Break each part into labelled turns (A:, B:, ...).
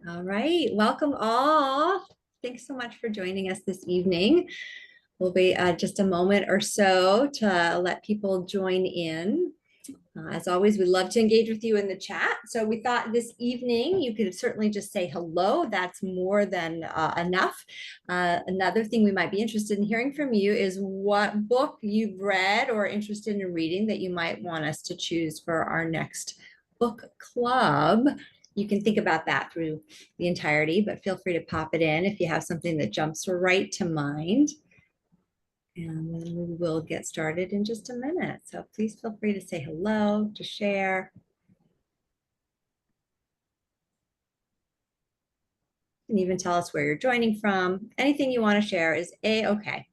A: All right, welcome all. Thanks so much for joining us this evening. We'll wait just a moment or so to let people join in. As always, we love to engage with you in the chat. So we thought this evening you could certainly just say hello. That's more than enough. Another thing we might be interested in hearing from you is what book you've read or interested in reading that you might want us to choose for our next book club. You can think about that through the entirety, but feel free to pop it in if you have something that jumps right to mind. And then we will get started in just a minute. So please feel free to say hello, to share. And even tell us where you're joining from. Anything you want to share is A-okay.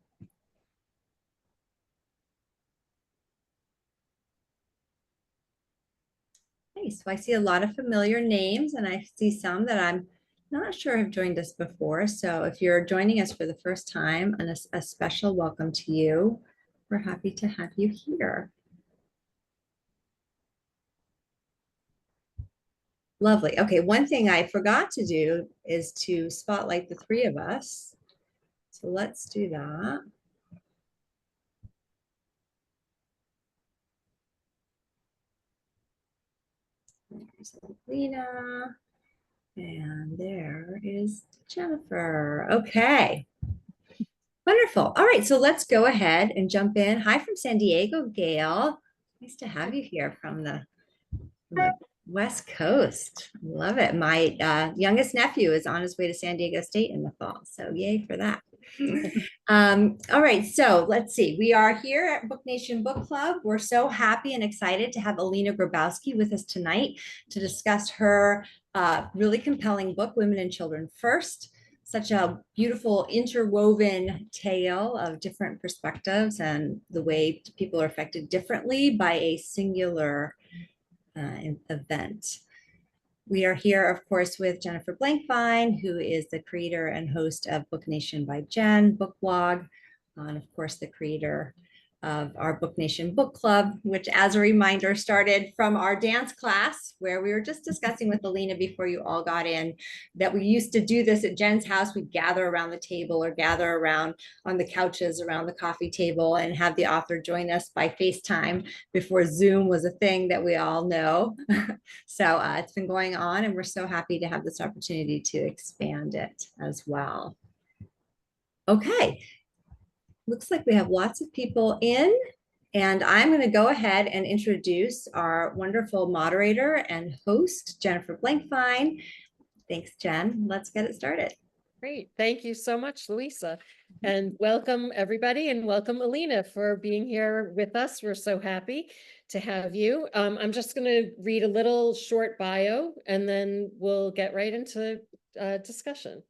A: Okay, so I see a lot of familiar names and I see some that I'm not sure have joined us before. So if you're joining us for the first time, and a special welcome to you. We're happy to have you here. Lovely. Okay, one thing I forgot to do is to spotlight the three of us. So let's do that. There's Alina, and there is Jennifer. Okay, wonderful. All right, so let's go ahead and jump in. Hi from San Diego, Gail. Nice to have you here from the West Coast. Love it. My youngest nephew is on his way to San Diego State in the fall, so yay for that. All right, so let's see. We are here at Book Nation Book Club. We're so happy and excited to have Alina Grabowski with us tonight to discuss her really compelling book, Women and Children First. Such a beautiful interwoven tale of different perspectives and the way people are affected differently by a singular event. We are here, of course, with Jennifer Blankfein, who is the creator and host of Book Nation by Jen book blog, and of course, the creator of our Book Nation book club, which, as a reminder, started from our dance class, where we were just discussing with Alina before you all got in that we used to do this at Jen's house. We'd gather around the table or gather around on the couches around the coffee table and have the author join us by FaceTime before Zoom was a thing that we all know. So it's been going on, and we're so happy to have this opportunity to expand it as well. Okay, looks like we have lots of people in, and I'm going to go ahead and introduce our wonderful moderator and host, Jennifer Blankfein. Thanks, Jen. Let's get it started.
B: Great. Thank you so much, Louisa. And welcome everybody, and welcome Alina for being here with us. We're so happy to have you. I'm just going to read a little short bio and then we'll get right into discussion.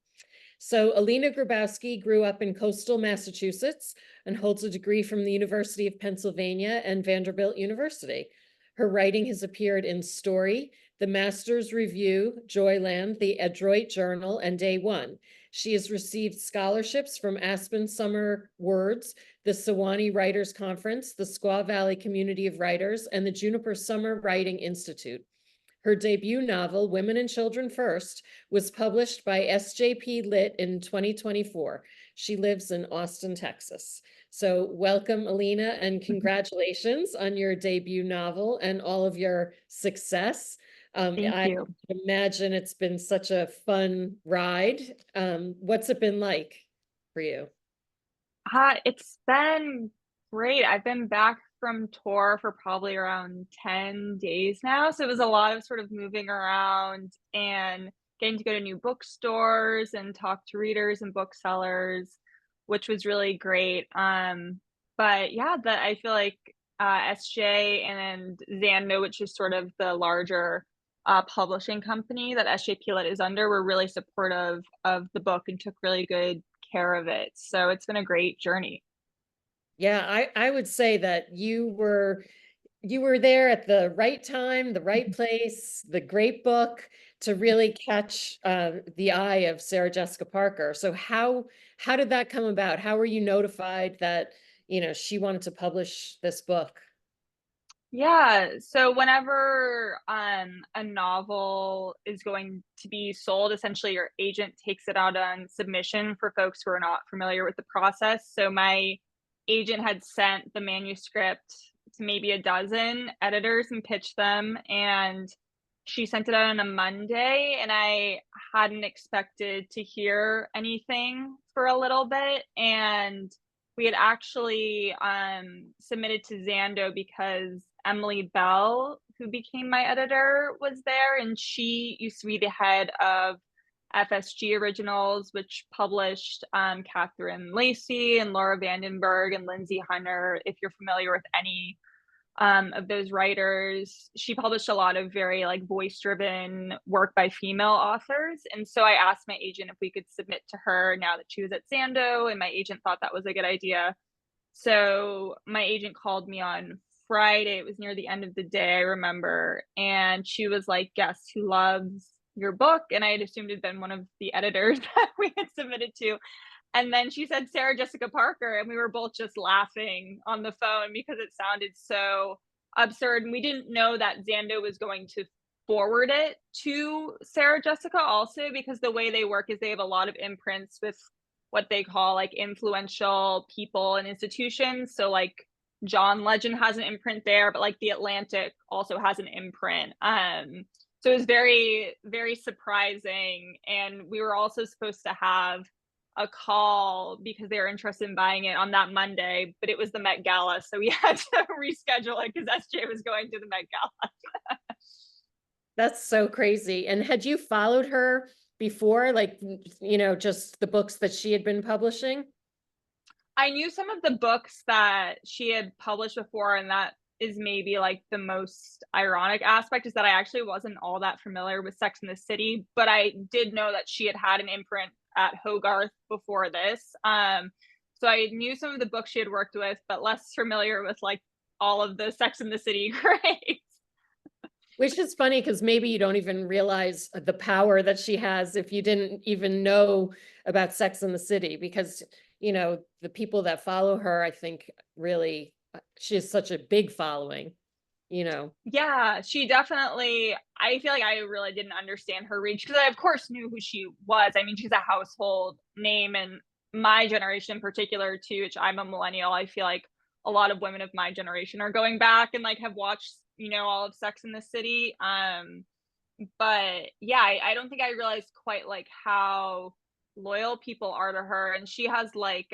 B: So Alina Grabowski grew up in coastal Massachusetts and holds a degree from the University of Pennsylvania and Vanderbilt University. Her writing has appeared in Story, The Master's Review, Joyland, The Adroit Journal, and Day One. She has received scholarships from Aspen Summer Words, the Sewanee Writers Conference, the Squaw Valley Community of Writers, and the Juniper Summer Writing Institute. Her debut novel, Women and Children First, was published by SJP Lit in 2024. She lives in Austin, Texas. So welcome, Alina, and congratulations on your debut novel and all of your success.
C: Thank you.
B: Imagine it's been such a fun ride. What's it been like for you?
C: It's been great. I've been back from tour for probably around 10 days now. So it was a lot of sort of moving around and getting to go to new bookstores and talk to readers and booksellers, which was really great. But yeah, I feel like SJ and Zando, which is sort of the larger publishing company that SJP Lit is under, were really supportive of the book and took really good care of it. So it's been a great journey.
B: Yeah, I would say that you were there at the right time, the right place, the great book to really catch the eye of Sarah Jessica Parker. So how did that come about? How were you notified that, she wanted to publish this book?
C: Yeah, so whenever a novel is going to be sold, essentially your agent takes it out on submission for folks who are not familiar with the process. So my agent had sent the manuscript to maybe a dozen editors and pitched them, and she sent it out on a Monday, and I hadn't expected to hear anything for a little bit. And we had actually submitted to Zando because Emily Bell, who became my editor, was there, and she used to be the head of FSG Originals, which published Catherine Lacey and Laura Vandenberg and Lindsay Hunter. If you're familiar with any of those writers, she published a lot of very like voice-driven work by female authors. And so I asked my agent if we could submit to her now that she was at Zando, and my agent thought that was a good idea. So my agent called me on Friday. It was near the end of the day, I remember. And she was like, "Guess who loves your book?" And I had assumed it'd been one of the editors that we had submitted to. And then she said Sarah Jessica Parker, and we were both just laughing on the phone because it sounded so absurd. And we didn't know that Zando was going to forward it to Sarah Jessica also, because the way they work is they have a lot of imprints with what they call like influential people and institutions. So like John Legend has an imprint there, but like the Atlantic also has an imprint. So it was very, very surprising. And we were also supposed to have a call because they were interested in buying it on that Monday, but it was the Met Gala, so we had to reschedule it because SJ was going to the Met Gala.
B: That's so crazy. And had you followed her before, like, just the books that she had been publishing?
C: I knew some of the books that she had published before, and that is maybe like the most ironic aspect, is that I actually wasn't all that familiar with Sex and the City, but I did know that she had an imprint at Hogarth before this. So I knew some of the books she had worked with, but less familiar with like all of the Sex and the City greats.
B: Which is funny because maybe you don't even realize the power that she has if you didn't even know about Sex and the City, because, the people that follow her, I think really, she has such a big following,
C: Yeah, she definitely, I feel like I really didn't understand her reach because I, of course, knew who she was. I mean, she's a household name, and my generation in particular, too, which I'm a millennial, I feel like a lot of women of my generation are going back and like have watched, all of Sex in the City. But yeah, I don't think I realized quite like how loyal people are to her. And she has like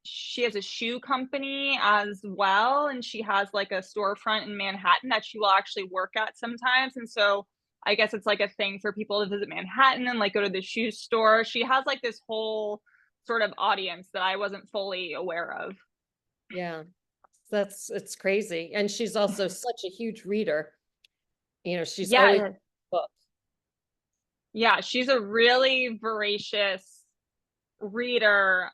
C: she has a shoe company as well, and she has like a storefront in Manhattan that she will actually work at sometimes. And so I guess it's like a thing for people to visit Manhattan and like go to the shoe store. She has like this whole sort of audience that I wasn't fully aware of.
B: Yeah, it's crazy. And she's also such a huge reader. She's always
C: Yeah,
B: book.
C: yeah, she's a really voracious reader.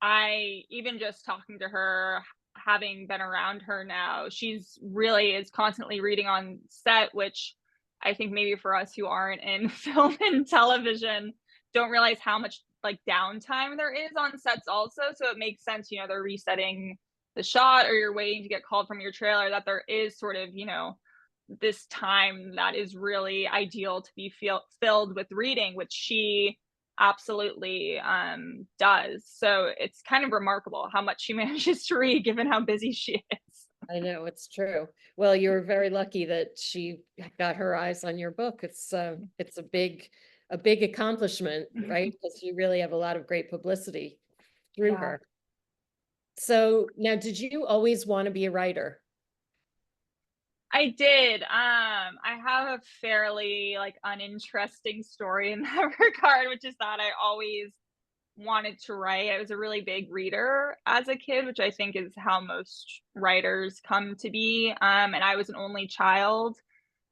C: I even just talking to her, having been around her now, she's really is constantly reading on set, which I think maybe for us who aren't in film and television don't realize how much like downtime there is on sets also. So it makes sense, they're resetting the shot or you're waiting to get called from your trailer, that there is sort of, this time that is really ideal to be filled with reading, which she absolutely does. So it's kind of remarkable how much she manages to read given how busy she is.
B: I know, it's true. Well, you were very lucky that she got her eyes on your book. It's a big accomplishment, right? Because you really have a lot of great publicity through her. So now, did you always want to be a writer?
C: I did. I have a fairly like uninteresting story in that regard, which is that I always wanted to write. I was a really big reader as a kid, which I think is how most writers come to be. And I was an only child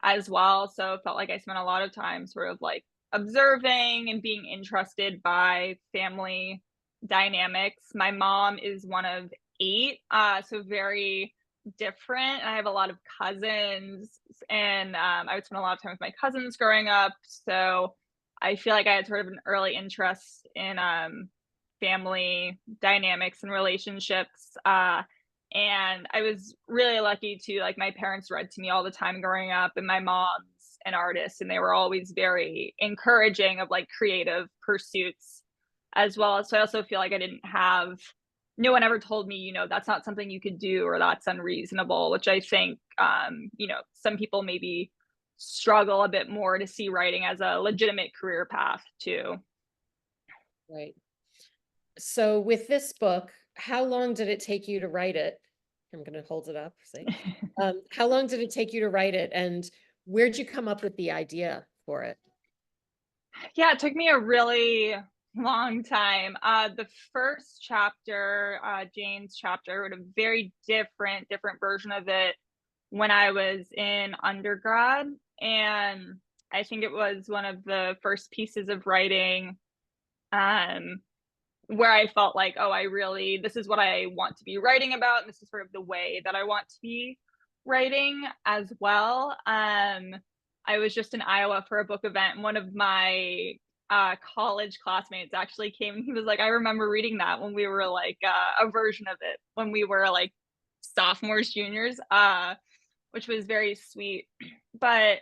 C: as well, so it felt like I spent a lot of time sort of like observing and being interested by family dynamics. My mom is one of 8, so very different. I have a lot of cousins, and I would spend a lot of time with my cousins growing up. So I feel like I had sort of an early interest in family dynamics and relationships. And I was really lucky to, like, my parents read to me all the time growing up, and my mom's an artist, and they were always very encouraging of like creative pursuits as well. So I also feel like I didn't have, no one ever told me, that's not something you could do or that's unreasonable, which I think, some people maybe struggle a bit more to see writing as a legitimate career path too.
B: Right. So with this book, how long did it take you to write it? I'm going to hold it up. See, how long did it take you to write it, and where'd you come up with the idea for it?
C: Yeah, it took me a really long time. The first chapter, Jane's chapter, I wrote a very different version of it when I was in undergrad. And I think it was one of the first pieces of writing um, where I felt like, oh, this is what I want to be writing about. And this is sort of the way that I want to be writing as well. I was just in Iowa for a book event, and one of my college classmates actually came. He was like, I remember reading that when we were like a version of it when we were like sophomores, juniors, which was very sweet. But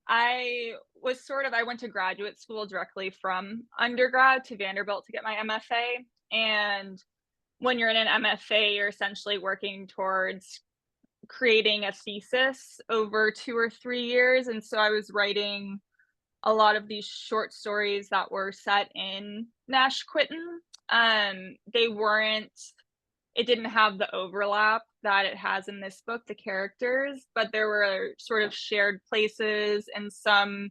C: I went to graduate school directly from undergrad to Vanderbilt to get my MFA. And when you're in an MFA, you're essentially working towards creating a thesis over 2 or 3 years. And so I was writing a lot of these short stories that were set in Nashquitton. They weren't, it didn't have the overlap that it has in this book, the characters, but there were sort of shared places and some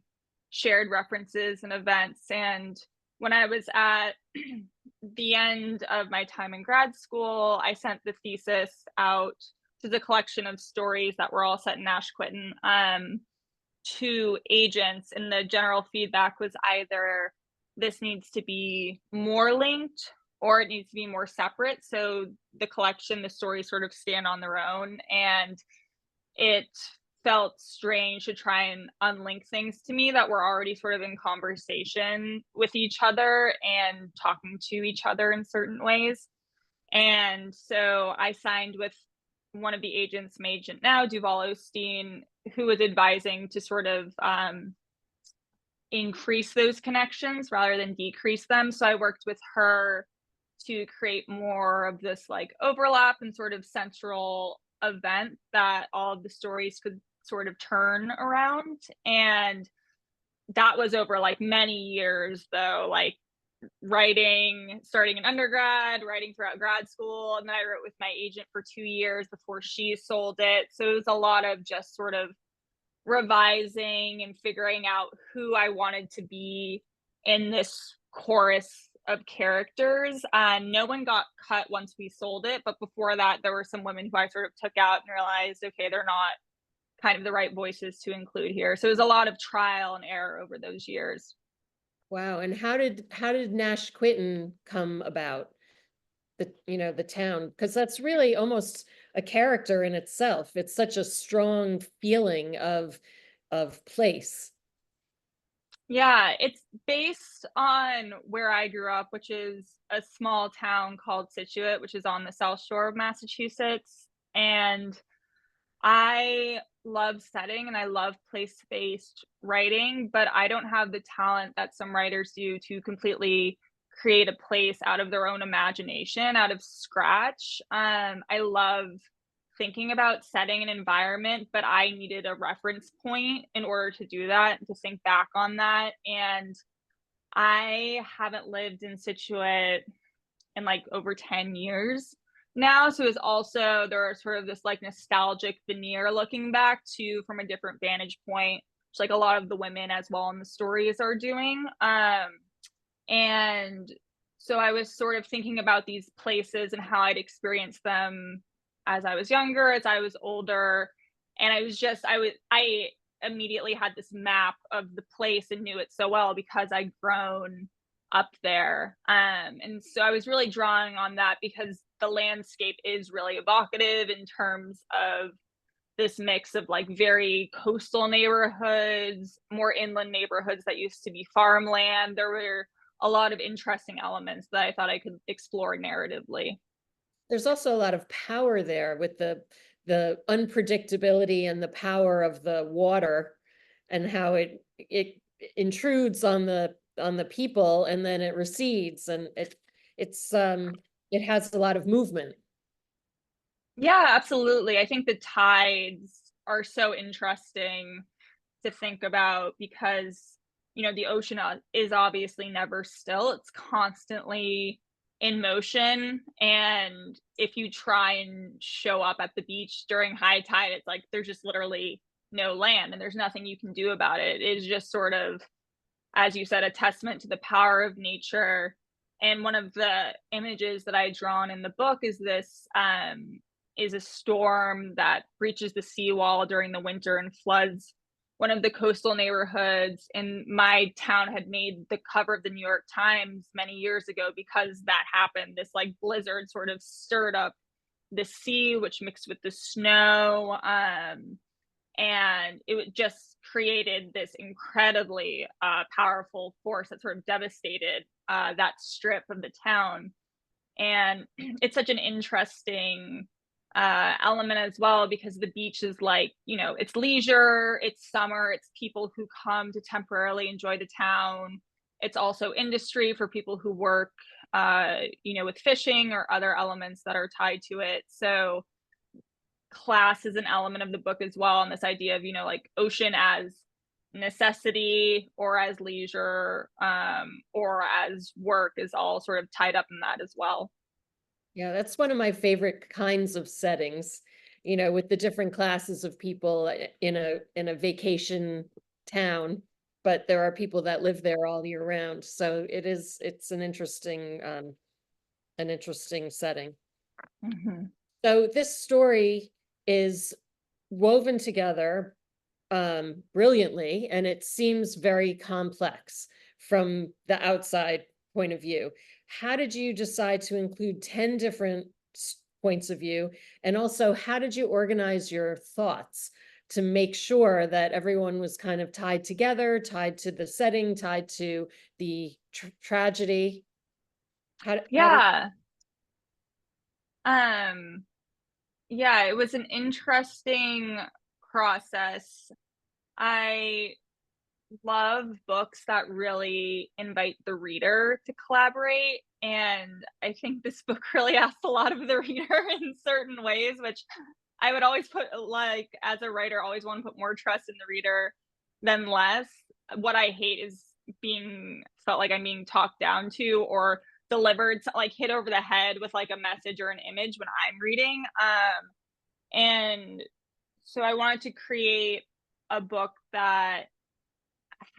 C: shared references and events. And when I was at the end of my time in grad school, I sent the thesis out to the collection of stories that were all set in Nashquitton to agents, and the general feedback was either this needs to be more linked or it needs to be more separate. So the collection, the stories sort of stand on their own. And it felt strange to try and unlink things to me that were already sort of in conversation with each other and talking to each other in certain ways. And so I signed with one of the agents, my agent now, Duval Osteen, who was advising to sort of increase those connections rather than decrease them. So I worked with her to create more of this like overlap and sort of central event that all of the stories could sort of turn around. And that was over like many years though, like writing, starting in undergrad, writing throughout grad school. And then I wrote with my agent for 2 years before she sold it. So it was a lot of just sort of revising and figuring out who I wanted to be in this chorus of characters. No one got cut once we sold it, but before that, there were some women who I sort of took out and realized, okay, they're not kind of the right voices to include here. So it was a lot of trial and error over those years.
B: Wow. And how did Nashquitton come about? The town, because that's really almost a character in itself. It's such a strong feeling of place.
C: Yeah, it's based on where I grew up, which is a small town called Situate, which is on the South Shore of Massachusetts. And I love setting and I love place-based writing, but I don't have the talent that some writers do to completely create a place out of their own imagination, out of scratch. I love thinking about setting an environment, but I needed a reference point in order to do that and to think back on that. And I haven't lived in Situate in like over 10 years now. So it's also, there are sort of this like nostalgic veneer looking back to from a different vantage point, which like a lot of the women as well in the stories are doing. And so I was sort of thinking about these places and how I'd experienced them as I was younger, as I was older. And I immediately had this map of the place and knew it so well because I'd grown up there. And so I was really drawing on that because the landscape is really evocative in terms of this mix of like very coastal neighborhoods, more inland neighborhoods that used to be farmland. There were a lot of interesting elements that I thought I could explore narratively.
B: There's also a lot of power there with the unpredictability and the power of the water and how it intrudes on the people and then it recedes and it has a lot of movement.
C: Yeah, absolutely. I think the tides are so interesting to think about because, the ocean is obviously never still. It's constantly in motion. And if you try and show up at the beach during high tide, it's like there's just literally no land and there's nothing you can do about it. It is just sort of, as you said, a testament to the power of nature. And one of the images that I drawn in the book is this is a storm that breaches the seawall during the winter and floods one of the coastal neighborhoods. And my town had made the cover of the New York Times many years ago because that happened. This like blizzard sort of stirred up the sea, which mixed with the snow. And it just created this incredibly powerful force that sort of devastated that strip of the town. And it's such an interesting element as well because the beach is like, it's leisure, it's summer, it's people who come to temporarily enjoy the town. It's also industry for people who work, with fishing or other elements that are tied to it. So class is an element of the book as well, and this idea of like ocean as necessity or as leisure or as work is all sort of tied up in that as well.
B: Yeah, that's one of my favorite kinds of settings, with the different classes of people in a vacation town, but there are people that live there all year round. So it's an interesting setting.
C: Mm-hmm.
B: So this story is woven together brilliantly, and it seems very complex from the outside point of view. How did you decide to include 10 different points of view? And also, how did you organize your thoughts to make sure that everyone was kind of tied together, tied to the setting, tied to the tragedy?
C: Yeah. Yeah, it was an interesting process. I love books that really invite the reader to collaborate. And I think this book really asks a lot of the reader in certain ways, which I would always put, like, as a writer, always want to put more trust in the reader than less. What I hate is being felt like I'm being talked down to or delivered, like hit over the head with like a message or an image when I'm reading. And so I wanted to create a book that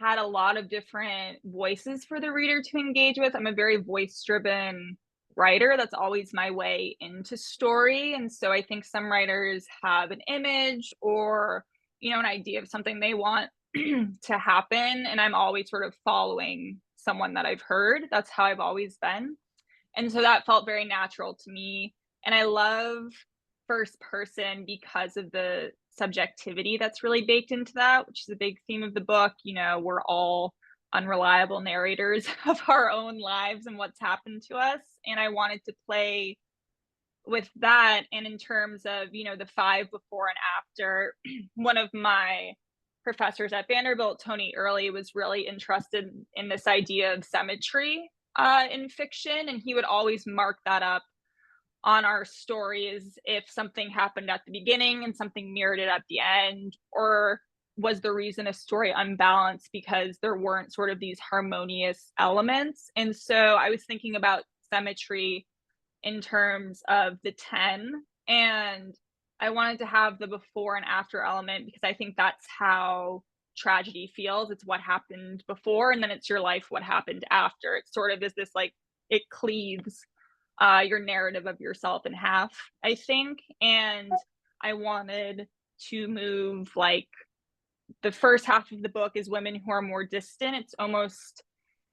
C: had a lot of different voices for the reader to engage with. I'm a very voice driven writer. That's always my way into story. And so I think some writers have an image or, an idea of something they want to happen. And I'm always sort of following someone that I've heard. That's how I've always been. And so that felt very natural to me. And I love first person because of the subjectivity that's really baked into that, which is a big theme of the book. We're all unreliable narrators of our own lives and what's happened to us. And I wanted to play with that. And in terms of, the 5 before and after, one of my professors at Vanderbilt, Tony Early, was really interested in this idea of symmetry in fiction. And he would always mark that up on our stories if something happened at the beginning and something mirrored it at the end, or was the reason a story unbalanced because there weren't sort of these harmonious elements. And so I was thinking about symmetry in terms of the 10, and I wanted to have the before and after element because I think that's how tragedy feels. It's what happened before and then it's your life what happened after. It sort of is this like it cleaves your narrative of yourself in half, I think. And I wanted to move like the first half of the book is women who are more distant. It's almost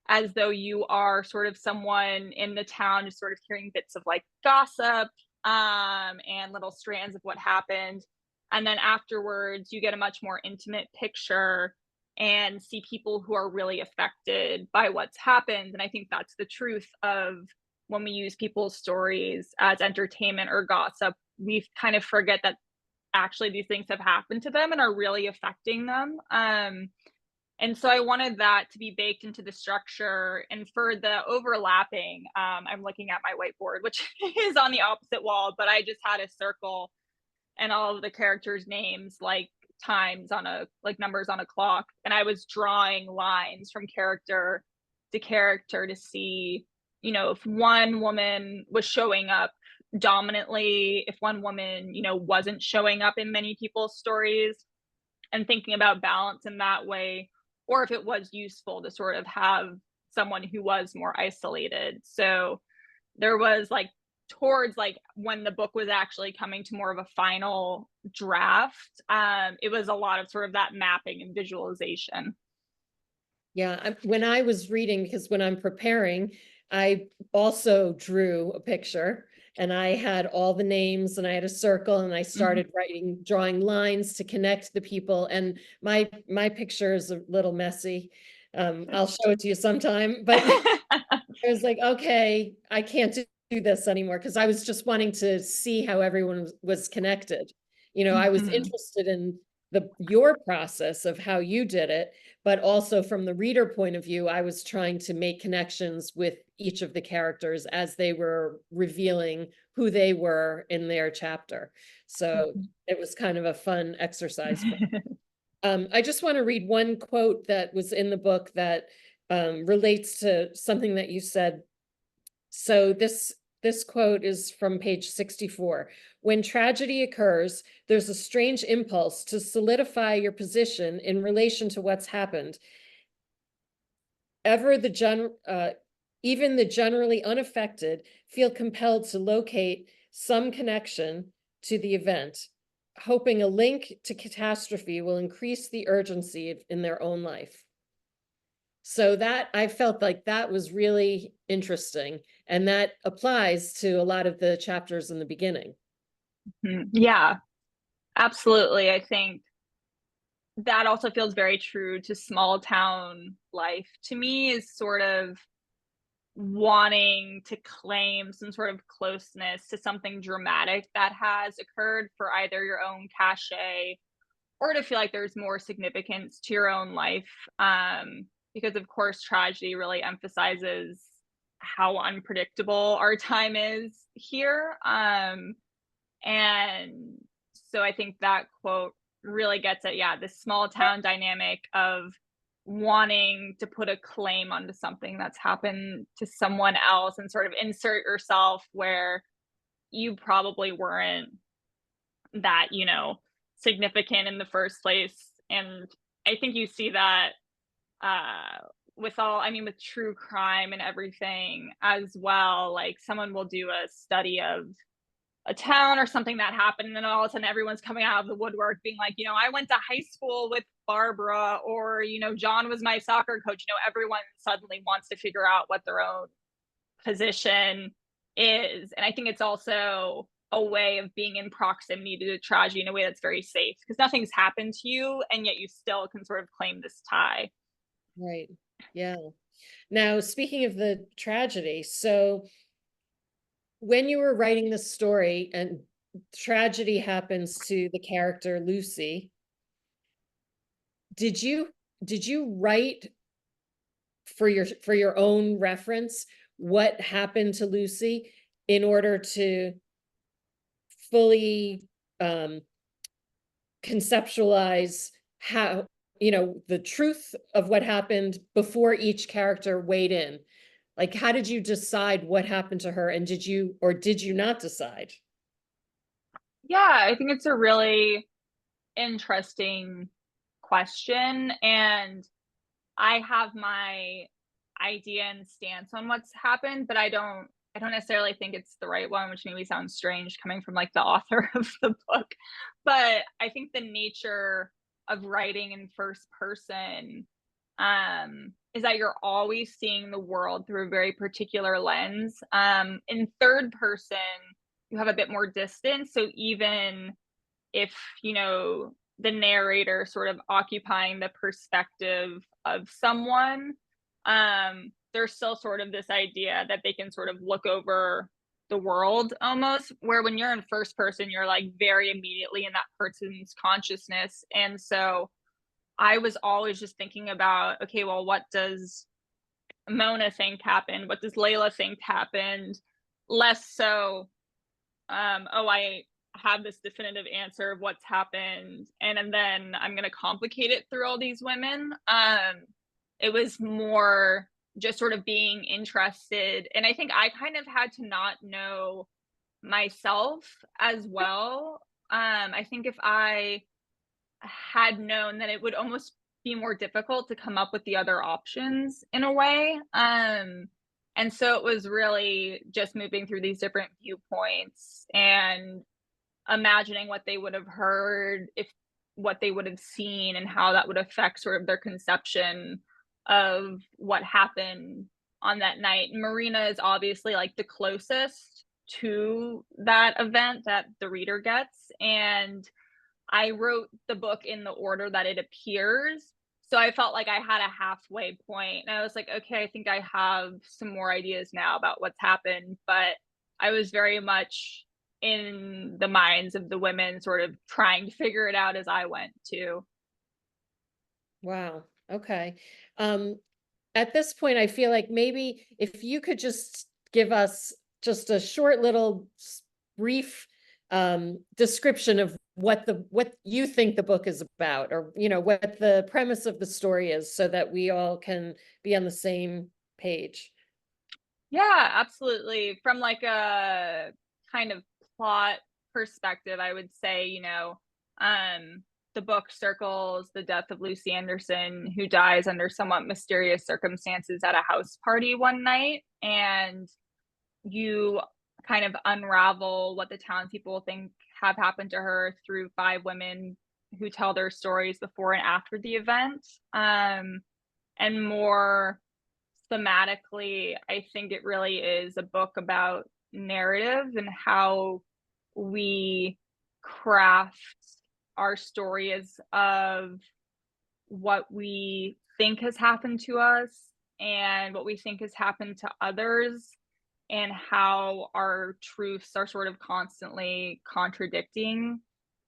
C: as though you are sort of someone in the town just sort of hearing bits of like gossip and little strands of what happened. And then afterwards, you get a much more intimate picture and see people who are really affected by what's happened. And I think that's the truth of when we use people's stories as entertainment or gossip, we kind of forget that actually these things have happened to them and are really affecting them. And so I wanted that to be baked into the structure. And for the overlapping, I'm looking at my whiteboard, which is on the opposite wall, but I just had a circle and all of the characters' names like times on a, like numbers on a clock. And I was drawing lines from character to character to see, you know, if one woman was showing up dominantly, if one woman, you know, wasn't showing up in many people's stories, and thinking about balance in that way, or if it was useful to sort of have someone who was more isolated. So there was like towards like when the book was actually coming to more of a final draft, it was a lot of sort of that mapping and visualization.
B: Yeah, when I was reading, because when I'm preparing, I also drew a picture and I had all the names and I had a circle and I started drawing lines to connect the people. And my picture is a little messy. I'll show it to you sometime, but I was like, okay, I can't do this anymore because I was just wanting to see how everyone was connected. You know, I was interested in your process of how you did it, but also from the reader point of view, I was trying to make connections with each of the characters as they were revealing who they were in their chapter. So it was kind of a fun exercise. I just want to read one quote that was in the book that relates to something that you said. So this quote is from page 64. When tragedy occurs, there's a strange impulse to solidify your position in relation to what's happened. Even the generally unaffected feel compelled to locate some connection to the event, hoping a link to catastrophe will increase the urgency in their own life. So that I felt like that was really interesting. And that applies to a lot of the chapters in the beginning.
C: Yeah, absolutely. I think that also feels very true to small town life. To me, is sort of wanting to claim some sort of closeness to something dramatic that has occurred for either your own cachet or to feel like there's more significance to your own life. Because of course, tragedy really emphasizes how unpredictable our time is here. And so I think that quote really gets at, yeah, this small town dynamic of wanting to put a claim onto something that's happened to someone else and sort of insert yourself where you probably weren't that, you know, significant in the first place. And I think you see that with all, I mean, with true crime and everything as well. Like someone will do a study of a town or something that happened, and then all of a sudden everyone's coming out of the woodwork being like, you know, I went to high school with Barbara, or, you know, John was my soccer coach. You know, everyone suddenly wants to figure out what their own position is. And I think it's also a way of being in proximity to the tragedy in a way that's very safe because nothing's happened to you and yet you still can sort of claim this tie.
B: Right. Yeah. Now, speaking of the tragedy, so when you were writing this story and tragedy happens to the character Lucy, did you write for your own reference what happened to Lucy in order to fully conceptualize how, you know, the truth of what happened before each character weighed in? Like, how did you decide what happened to her, and did you not decide?
C: Yeah, I think it's a really interesting question. And I have my idea and stance on what's happened, but I don't necessarily think it's the right one, which maybe sounds strange coming from like the author of the book. But I think the nature of writing in first person is that you're always seeing the world through a very particular lens. In third person, you have a bit more distance. So even if, you know, the narrator sort of occupying the perspective of someone, there's still sort of this idea that they can sort of look over the world almost, where when you're in first person, you're like very immediately in that person's consciousness. And so I was always just thinking about, okay, well, what does Mona think happened? What does Layla think happened? Less so, oh, I have this definitive answer of what's happened, and then I'm going to complicate it through all these women. It was more just sort of being interested. And I think I kind of had to not know myself as well. I think if I had known, that it would almost be more difficult to come up with the other options in a way. And so it was really just moving through these different viewpoints and imagining what they would have heard, if what they would have seen, and how that would affect sort of their conception of what happened on that night. Marina is obviously like the closest to that event that the reader gets, and I wrote the book in the order that it appears. So I felt like I had a halfway point, and I was like, okay, I think I have some more ideas now about what's happened. But I was very much in the minds of the women, sort of trying to figure it out as I went too.
B: Wow. Okay. At this point, I feel like maybe if you could just give us just a short little brief description of what you think the book is about, or what the premise of the story is, so that we all can be on the same page.
C: Yeah, absolutely. From like a kind of plot perspective, I would say, the book circles the death of Lucy Anderson, who dies under somewhat mysterious circumstances at a house party one night. And you kind of unravel what the townspeople think have happened to her through 5 women who tell their stories before and after the event. And more thematically, I think it really is a book about narrative and how we craft our stories of what we think has happened to us and what we think has happened to others, and how our truths are sort of constantly contradicting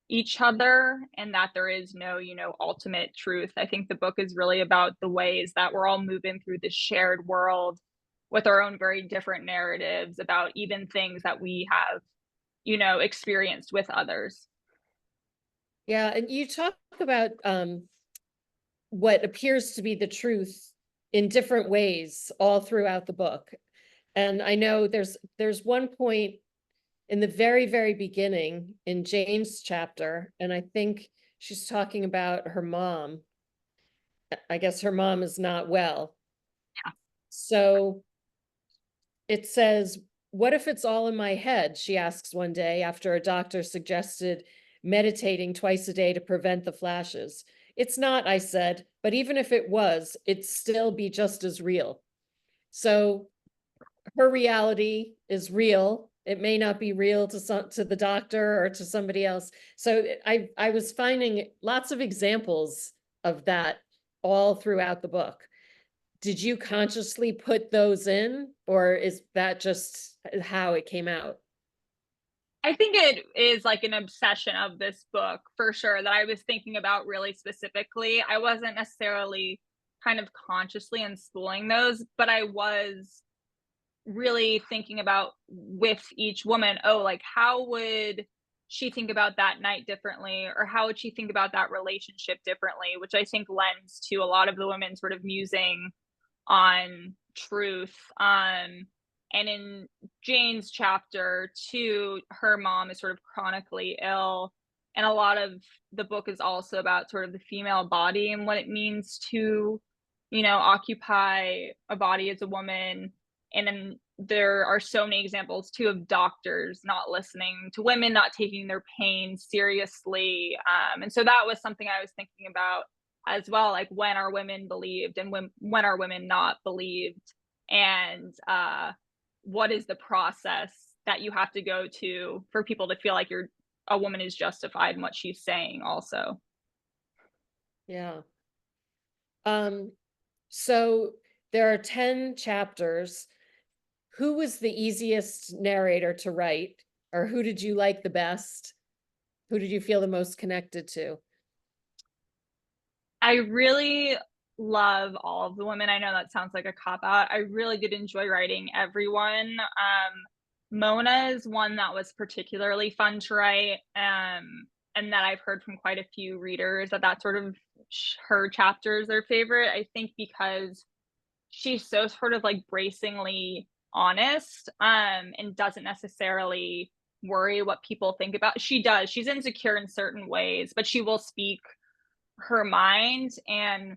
C: each other, and that there is no, ultimate truth. I think the book is really about the ways that we're all moving through this shared world with our own very different narratives about even things that we have, experienced with others.
B: Yeah, and you talk about what appears to be the truth in different ways all throughout the book. And I know there's one point in the very, very beginning in Jane's chapter, and I think she's talking about her mom. I guess her mom is not well.
C: Yeah.
B: So it says, "What if it's all in my head?" she asks one day after a doctor suggested meditating twice a day to prevent the flashes. "It's not," I said, "but even if it was, it'd still be just as real." So her reality is real. It may not be real to the doctor or to somebody else. So I was finding lots of examples of that all throughout the book. Did you consciously put those in, or is that just how it came out?
C: I think it is like an obsession of this book for sure that I was thinking about really specifically. I wasn't necessarily kind of consciously unspooling those, but I was really thinking about with each woman, oh, like how would she think about that night differently, or how would she think about that relationship differently, which I think lends to a lot of the women sort of musing on truth. And in Jane's chapter 2, her mom is sort of chronically ill, and a lot of the book is also about sort of the female body and what it means to, occupy a body as a woman. And then there are so many examples too of doctors not listening to women, not taking their pain seriously. And so that was something I was thinking about as well, like when are women believed and when are women not believed, and what is the process that you have to go to for people to feel like a woman is justified in what she's saying also.
B: Yeah. So there are 10 chapters. Who was the easiest narrator to write, or who did you like the best? Who did you feel the most connected to?
C: I really love all of the women. I know that sounds like a cop out. I really did enjoy writing everyone. Mona is one that was particularly fun to write, and that I've heard from quite a few readers that that sort of her chapter is their favorite. I think because she's so sort of like bracingly honest, and doesn't necessarily worry what people think about. She does. She's insecure in certain ways, but she will speak her mind. And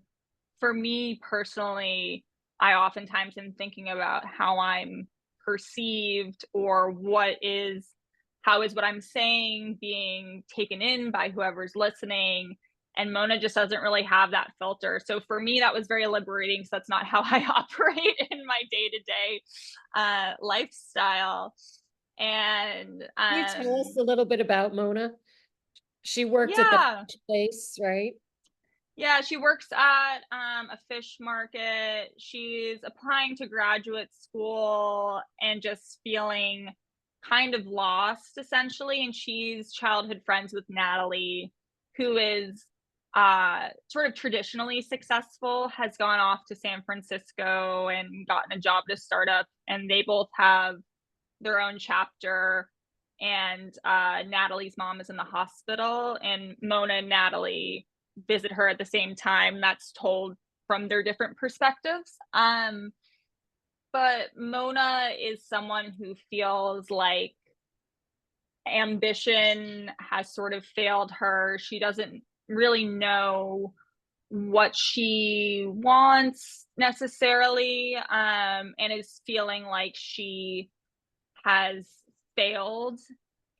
C: for me personally, I oftentimes am thinking about how I'm perceived, or how is what I'm saying being taken in by whoever's listening. And Mona just doesn't really have that filter. So for me, that was very liberating. So that's not how I operate in my day-to-day lifestyle. And
B: Can you tell us a little bit about Mona? She worked at the
C: yeah.
B: fish place, right?
C: Yeah, she works at a fish market. She's applying to graduate school and just feeling kind of lost, essentially. And she's childhood friends with Natalie, who is sort of traditionally successful, has gone off to San Francisco and gotten a job at a startup. And they both have their own chapter. And Natalie's mom is in the hospital, and Mona and Natalie visit her at the same time. That's told from their different perspectives. But Mona is someone who feels like ambition has sort of failed her. She doesn't really know what she wants necessarily, and is feeling like she has failed.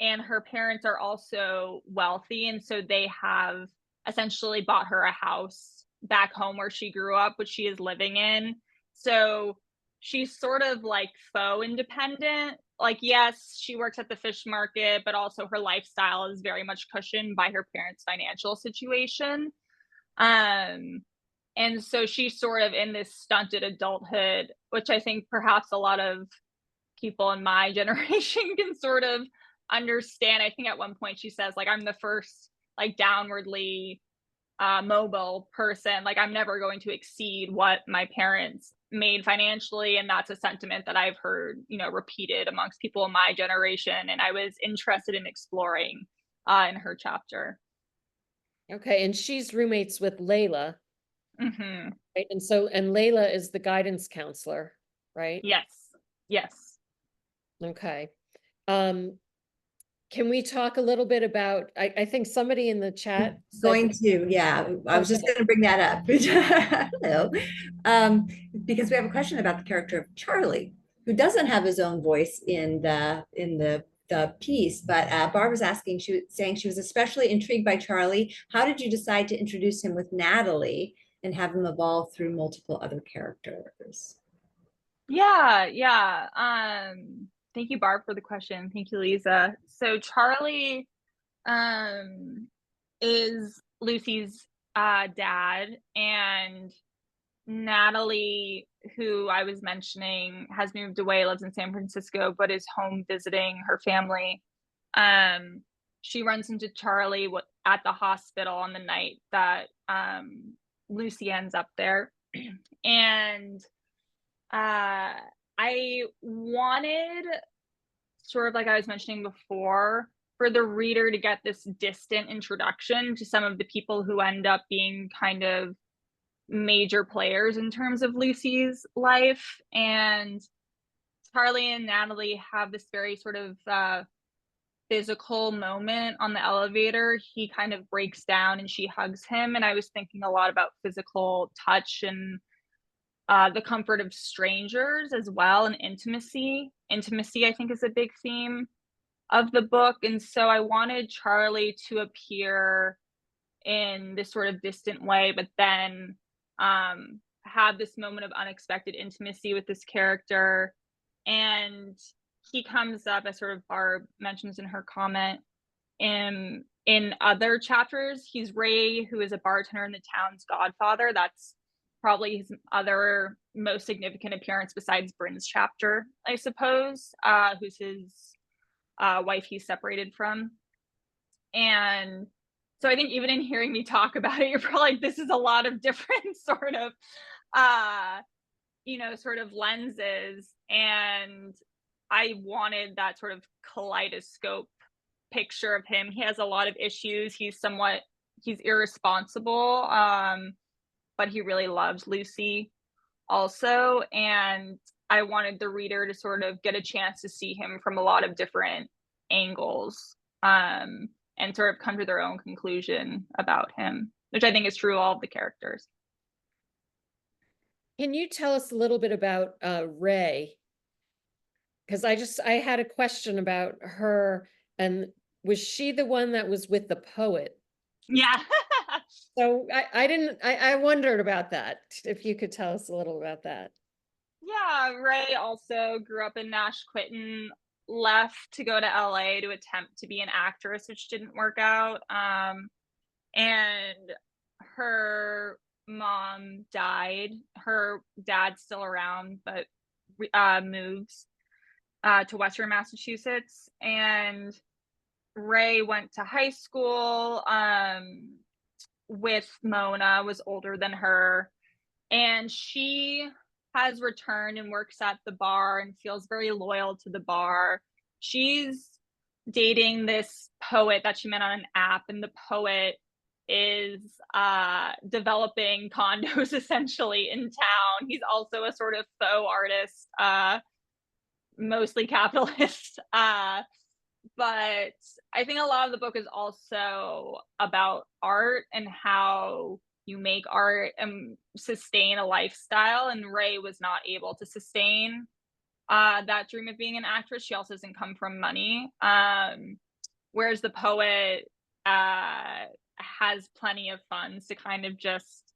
C: And her parents are also wealthy, and so they have essentially bought her a house back home where she grew up, which she is living in. So she's sort of like faux independent. Like, yes, she works at the fish market, but also her lifestyle is very much cushioned by her parents' financial situation. And so she's sort of in this stunted adulthood, which I think perhaps a lot of people in my generation can sort of understand. I think at one point she says, like, I'm the first like downwardly mobile person. Like, I'm never going to exceed what my parents made financially. And that's a sentiment that I've heard, repeated amongst people in my generation. And I was interested in exploring in her chapter.
B: Okay, and she's roommates with Layla,
C: Mm-hmm.
B: right? And Layla is the guidance counselor, right?
C: Yes.
B: Okay. Can we talk a little bit about, I think somebody in the chat said,
A: I was just going to bring that up. Hello. Because we have a question about the character of Charlie, who doesn't have his own voice in the piece, but Barb was saying she was especially intrigued by Charlie. How did you decide to introduce him with Natalie and have him evolve through multiple other characters?
C: Yeah. Thank you, Barb, for the question. Thank you, Lisa. So Charlie is Lucy's dad, and Natalie, who I was mentioning, has moved away, lives in San Francisco, but is home visiting her family. She runs into Charlie at the hospital on the night that Lucy ends up there. And I wanted, sort of like I was mentioning before, for the reader to get this distant introduction to some of the people who end up being kind of major players in terms of Lucy's life. And Charlie and Natalie have this very sort of physical moment on the elevator. He kind of breaks down and she hugs him. And I was thinking a lot about physical touch and the comfort of strangers as well, and intimacy. Intimacy, I think, is a big theme of the book. And so I wanted Charlie to appear in this sort of distant way, but then have this moment of unexpected intimacy with this character. And he comes up, as sort of Barb mentions in her comment, in other chapters. He's Ray, who is a bartender in the town's godfather. That's probably his other most significant appearance besides Bryn's chapter, I suppose, who's his wife he's separated from. And so I think even in hearing me talk about it, you're probably like, this is a lot of different sort of, sort of lenses. And I wanted that sort of kaleidoscope picture of him. He has a lot of issues. He's irresponsible, but he really loves Lucy also. And I wanted the reader to sort of get a chance to see him from a lot of different angles, and sort of come to their own conclusion about him, which I think is true of all of the characters.
B: Can you tell us a little bit about Ray? Because I had a question about her, and was she the one that was with the poet?
C: Yeah.
B: So I wondered about that, if you could tell us a little about that.
C: Yeah, Ray also grew up in Nashquitton, left to go to LA to attempt to be an actress, which didn't work out. And her mom died. Her dad's still around, but moves to Western Massachusetts. And Ray went to high school with Mona, was older than her. And she has returned and works at the bar and feels very loyal to the bar. She's dating this poet that she met on an app, and the poet is developing condos essentially in town. He's also a sort of faux artist, mostly capitalist. But I think a lot of the book is also about art and how you make art and sustain a lifestyle. And Ray was not able to sustain that dream of being an actress. She also doesn't come from money. Whereas the poet has plenty of funds to kind of just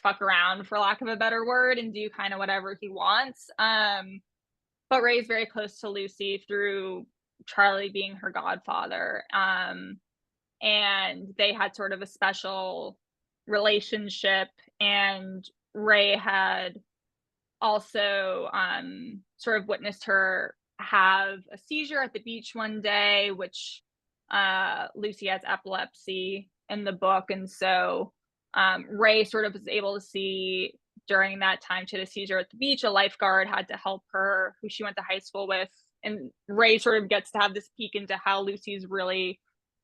C: fuck around, for lack of a better word, and do kind of whatever he wants. But Ray's very close to Lucy through Charlie being her godfather. And they had sort of a special relationship, and Ray had also sort of witnessed her have a seizure at the beach one day, which Lucy has epilepsy in the book. And so Ray sort of was able to see during that time she had a seizure at the beach. A lifeguard had to help her, who she went to high school with. And Ray sort of gets to have this peek into how Lucy's really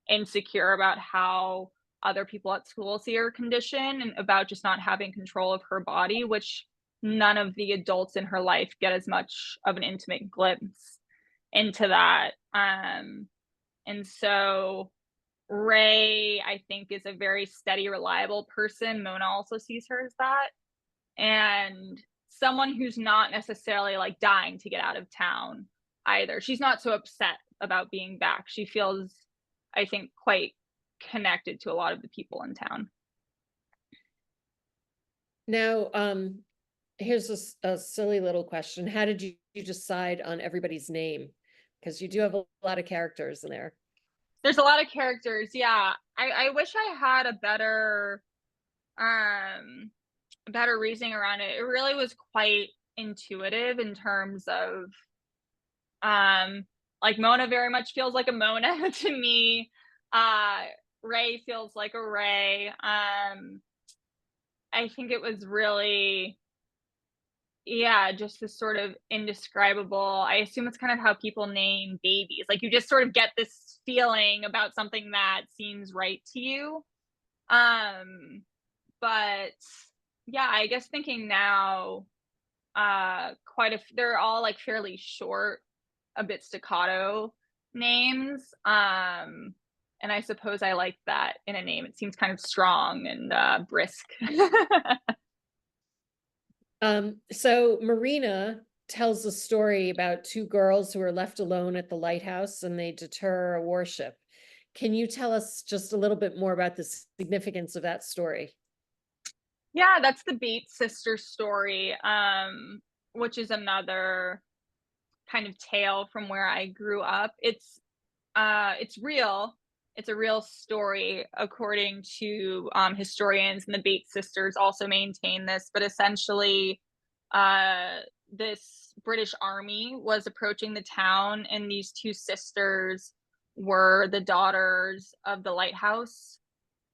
C: insecure about how other people at school see her condition, and about just not having control of her body, which none of the adults in her life get as much of an intimate glimpse into that. And so Ray, I think, is a very steady, reliable person. Mona also sees her as that. And someone who's not necessarily like dying to get out of town either. She's not so upset about being back. She feels, I think, quite connected to a lot of the people in town.
B: Now, here's a silly little question. How did you decide on everybody's name? Because you do have a lot of characters in there.
C: There's a lot of characters. Yeah. I wish I had a better reasoning around it. It really was quite intuitive in terms of like Mona very much feels like a Mona to me. Ray feels like a Ray. I think it was really, just this sort of indescribable. I assume it's kind of how people name babies. Like you just sort of get this feeling about something that seems right to you. But yeah, I guess thinking now, they're all like fairly short, a bit staccato names. And I suppose I like that in a name. It seems kind of strong and brisk.
B: So Marina tells a story about two girls who are left alone at the lighthouse and they deter a warship. Can you tell us just a little bit more about the significance of that story?
C: Yeah, that's the Bates sister story, which is another kind of tale from where I grew up. It's real. it's a real story according to historians, and the Bates sisters also maintain this. But essentially, this British army was approaching the town, and these two sisters were the daughters of the lighthouse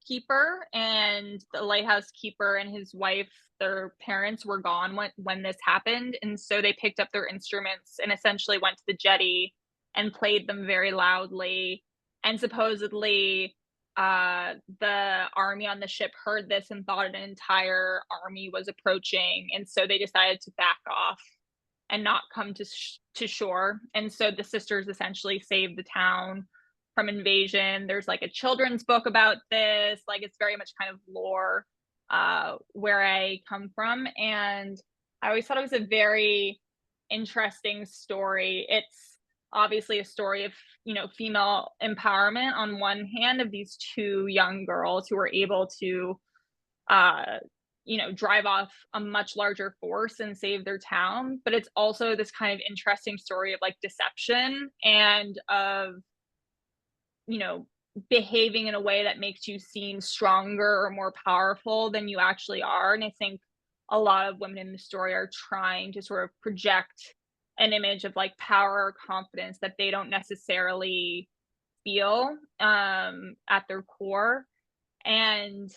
C: keeper, and the lighthouse keeper and his wife, their parents were gone when this happened, and so they picked up their instruments and essentially went to the jetty and played them very loudly. And supposedly the army on the ship heard this and thought an entire army was approaching, and so they decided to back off and not come to shore. And so the sisters essentially saved the town from invasion. There's like a children's book about this. Like, it's very much kind of lore where I come from. And I always thought it was a very interesting story. It's obviously a story of, you know, female empowerment on one hand, of these two young girls who were able to you know, drive off a much larger force and save their town. But it's also this kind of interesting story of like deception and of, you know, behaving in a way that makes you seem stronger or more powerful than you actually are. And I think a lot of women in the story are trying to sort of project an image of like power or confidence that they don't necessarily feel at their core. And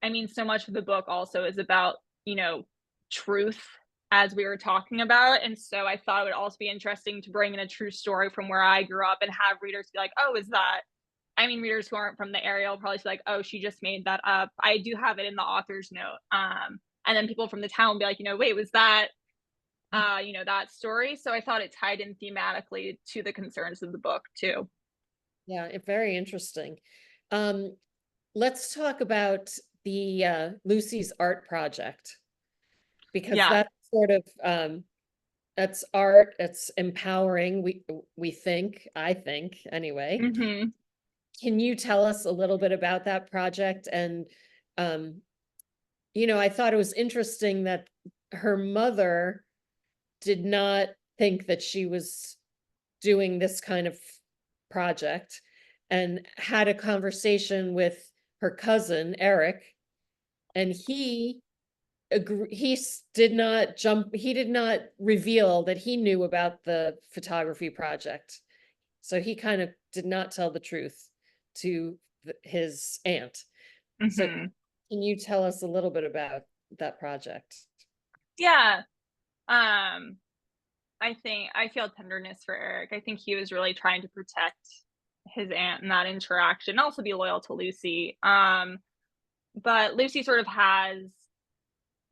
C: I mean, so much of the book also is about, you know, truth, as we were talking about. And so I thought it would also be interesting to bring in a true story from where I grew up and have readers be like, oh, is that, I mean, readers who aren't from the area will probably be like, oh, she just made that up. I do have it in the author's note. And then people from the town will be like, you know, wait, was that, you know, that story? So I thought it tied in thematically to the concerns of the book too.
B: Yeah, very interesting. Let's talk about the Lucy's art project, because
C: Yeah.
B: that's sort of that's art, it's empowering, we think, I think anyway.
C: Mm-hmm.
B: Can you tell us a little bit about that project? And you know, I thought it was interesting that her mother did not think that she was doing this kind of project, and had a conversation with her cousin Eric, and he did not reveal that he knew about the photography project, so he kind of did not tell the truth to his aunt. So
C: Mm-hmm.
B: can you tell us a little bit about that project?
C: Yeah. I think I feel tenderness for Eric. I think he was really trying to protect his aunt in that interaction, and also be loyal to Lucy. But Lucy sort of has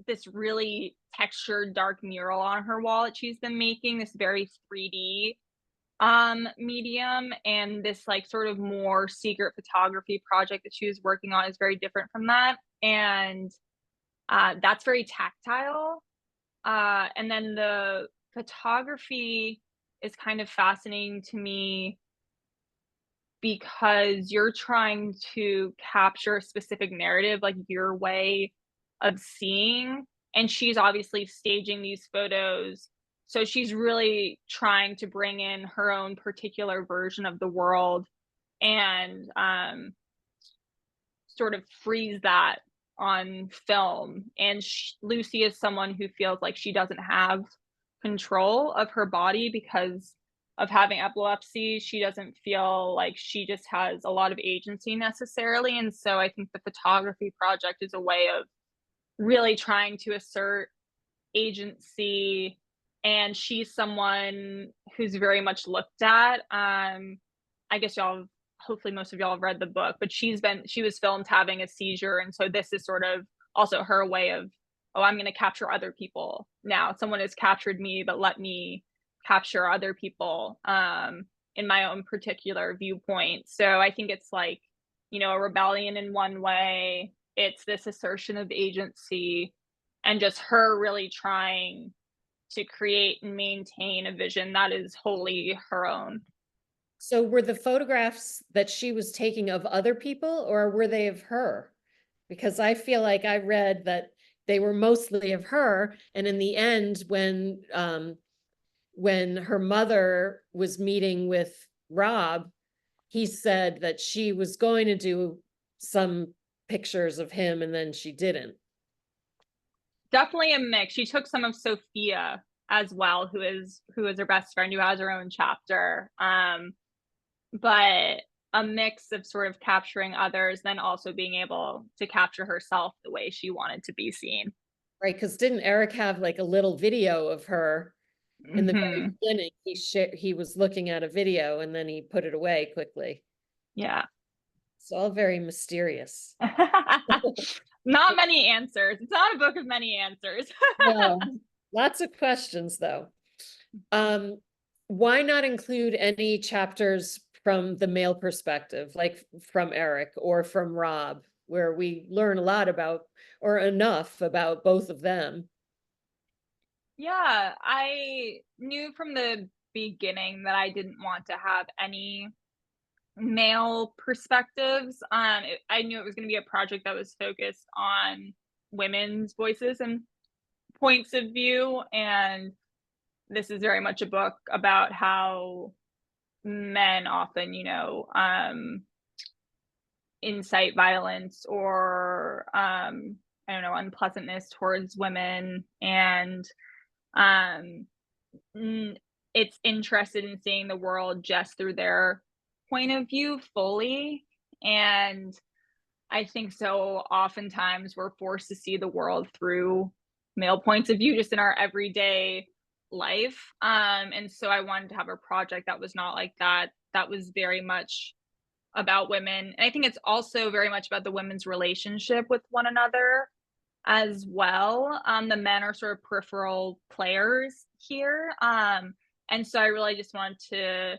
C: this really textured dark mural on her wall that she's been making, this very 3D medium, and this like sort of more secret photography project that she was working on is very different from that. And that's very tactile. And then the photography is kind of fascinating to me because you're trying to capture a specific narrative, like your way of seeing. And she's obviously staging these photos. So she's really trying to bring in her own particular version of the world and sort of freeze that on film. And Lucy is someone who feels like she doesn't have control of her body because of having epilepsy. She doesn't feel like she just has a lot of agency necessarily. And so I think the photography project is a way of really trying to assert agency. And she's someone who's very much looked at. I guess hopefully most of y'all have read the book, but she was filmed having a seizure. And so this is sort of also her way of, oh, I'm going to capture other people now. Someone has captured me, but let me capture other people in my own particular viewpoint. So I think it's like, you know, a rebellion in one way. It's this assertion of agency and just her really trying to create and maintain a vision that is wholly her own.
B: So were the photographs that she was taking of other people, or were they of her? Because I feel like I read that they were mostly of her, and in the end, when her mother was meeting with Rob, he said that she was going to do some pictures of him and then she didn't.
C: Definitely a mix. She took some of Sophia as well, who is her best friend, who has her own chapter. But a mix of sort of capturing others, then also being able to capture herself the way she wanted to be seen.
B: Right, because didn't Eric have like a little video of her in the very
C: Mm-hmm.
B: beginning? He was looking at a video and then he put it away quickly.
C: Yeah.
B: It's all very mysterious.
C: Not many answers. It's not a book of many answers.
B: No, lots of questions though. Why not include any chapters from the male perspective, like from Eric or from Rob, where we learn a lot about, or enough about both of them?
C: Yeah, I knew from the beginning that I didn't want to have any male perspectives. I knew it was going to be a project that was focused on women's voices and points of view, and this is very much a book about how men often, incite violence or I don't know, unpleasantness towards women, and um, it's interested in seeing the world just through their point of view fully. And I think so oftentimes we're forced to see the world through male points of view just in our everyday life. And so I wanted to have a project that was not like that, that was very much about women. And I think it's also very much about the women's relationship with one another as well. The men are sort of peripheral players here. And so I really just wanted to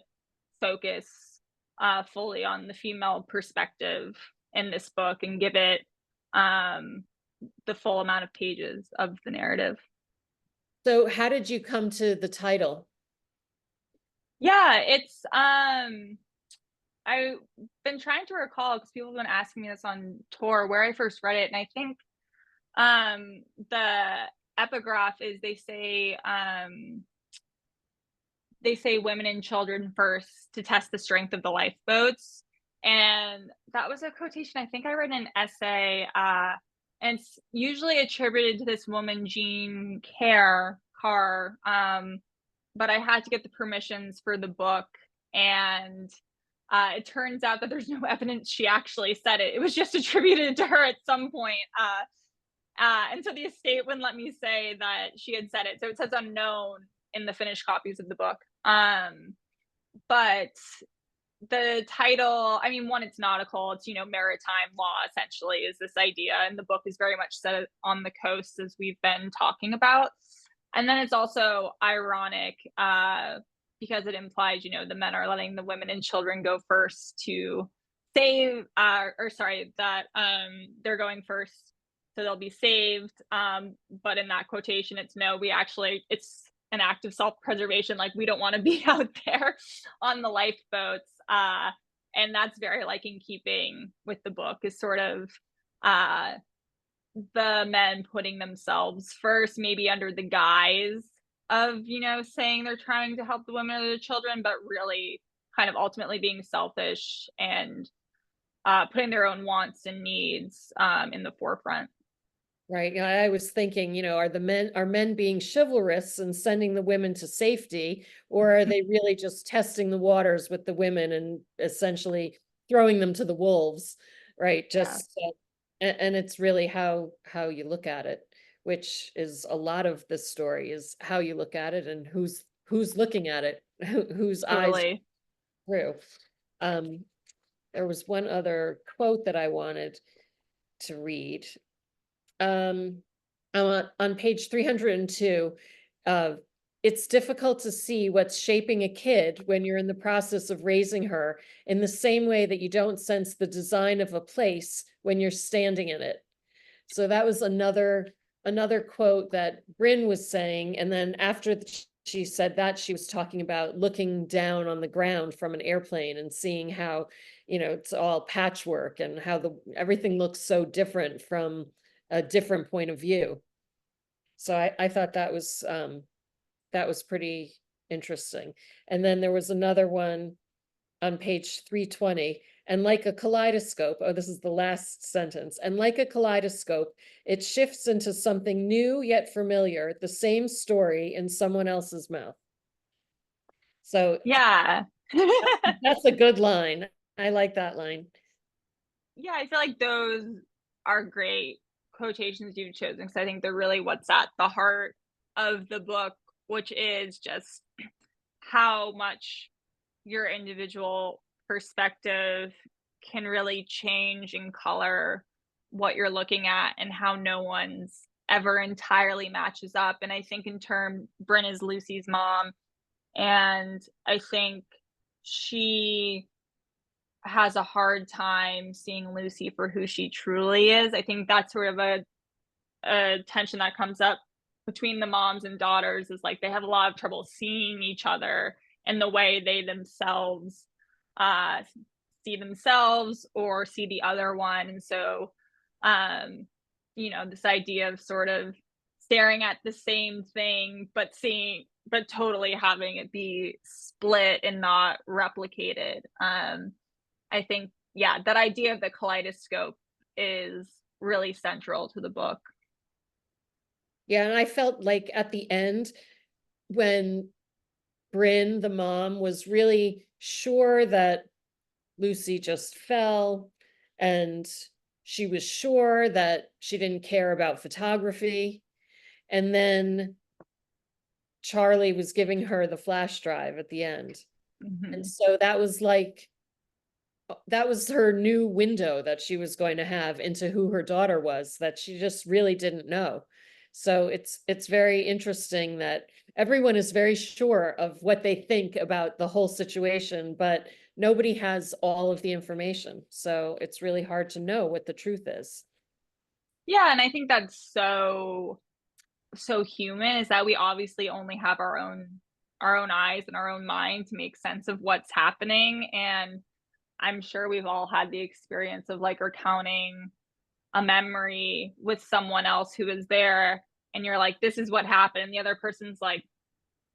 C: focus fully on the female perspective in this book and give it the full amount of pages of the narrative.
B: So how did you come to the title?
C: Yeah, it's I've been trying to recall because people have been asking me this on tour where I first read it, and I think the epigraph is they say women and children first to test the strength of the lifeboats. And that was a quotation I think I read in an essay, and it's usually attributed to this woman, Jean Carr. But I had to get the permissions for the book, and it turns out that there's no evidence she actually said it. It was just attributed to her at some point. And so the estate wouldn't let me say that she had said it. So it says unknown in the finished copies of the book. But the title, I mean, one, it's nautical, it's, maritime law essentially is this idea. And the book is very much set on the coast as we've been talking about. And then it's also ironic because it implies, the men are letting the women and children go first to save, that they're going first so they'll be saved. But in that quotation, it's it's an act of self-preservation. Like, we don't want to be out there on the lifeboats. And that's very like in keeping with the book, is sort of the men putting themselves first, maybe under the guise of, saying they're trying to help the women or the children, but really kind of ultimately being selfish and putting their own wants and needs in the forefront.
B: Right. I was thinking, are men being chivalrous and sending the women to safety, or are they really just testing the waters with the women and essentially throwing them to the wolves? Right. Just, and it's really how you look at it, which is a lot of this story, is how you look at it and who's looking at it, whose eyes through. There was one other quote that I wanted to read. On page 302, it's difficult to see what's shaping a kid when you're in the process of raising her, in the same way that you don't sense the design of a place when you're standing in it. So that was another quote that Bryn was saying. And then after she said that, she was talking about looking down on the ground from an airplane and seeing how, it's all patchwork and how everything looks so different from a different point of view. So I thought that was pretty interesting. And then there was another one on page 320. And like a kaleidoscope, oh, this is the last sentence. And like a kaleidoscope, it shifts into something new yet familiar, the same story in someone else's mouth. So
C: Yeah.
B: that's a good line. I like that line.
C: Yeah, I feel like those are great quotations you've chosen because I think they're really what's at the heart of the book, which is just how much your individual perspective can really change and color what you're looking at and how no one's ever entirely matches up. And I think in term, Bryn is Lucy's mom, and I think she has a hard time seeing Lucy for who she truly is. I think that's sort of a tension that comes up between the moms and daughters, is like they have a lot of trouble seeing each other and the way they themselves uh, see themselves or see the other one. And so, this idea of sort of staring at the same thing, but totally having it be split and not replicated. I think, yeah, that idea of the kaleidoscope is really central to the book.
B: Yeah, and I felt like at the end, when Bryn, the mom, was really sure that Lucy just fell, and she was sure that she didn't care about photography. And then Charlie was giving her the flash drive at the end.
C: Mm-hmm.
B: And so that was her new window that she was going to have into who her daughter was, that she just really didn't know. So it's very interesting that everyone is very sure of what they think about the whole situation, but nobody has all of the information. So it's really hard to know what the truth is.
C: Yeah, and I think that's so human, is that we obviously only have our own eyes and our own mind to make sense of what's happening. And I'm sure we've all had the experience of like recounting a memory with someone else who was there, and you're like, this is what happened, and the other person's like,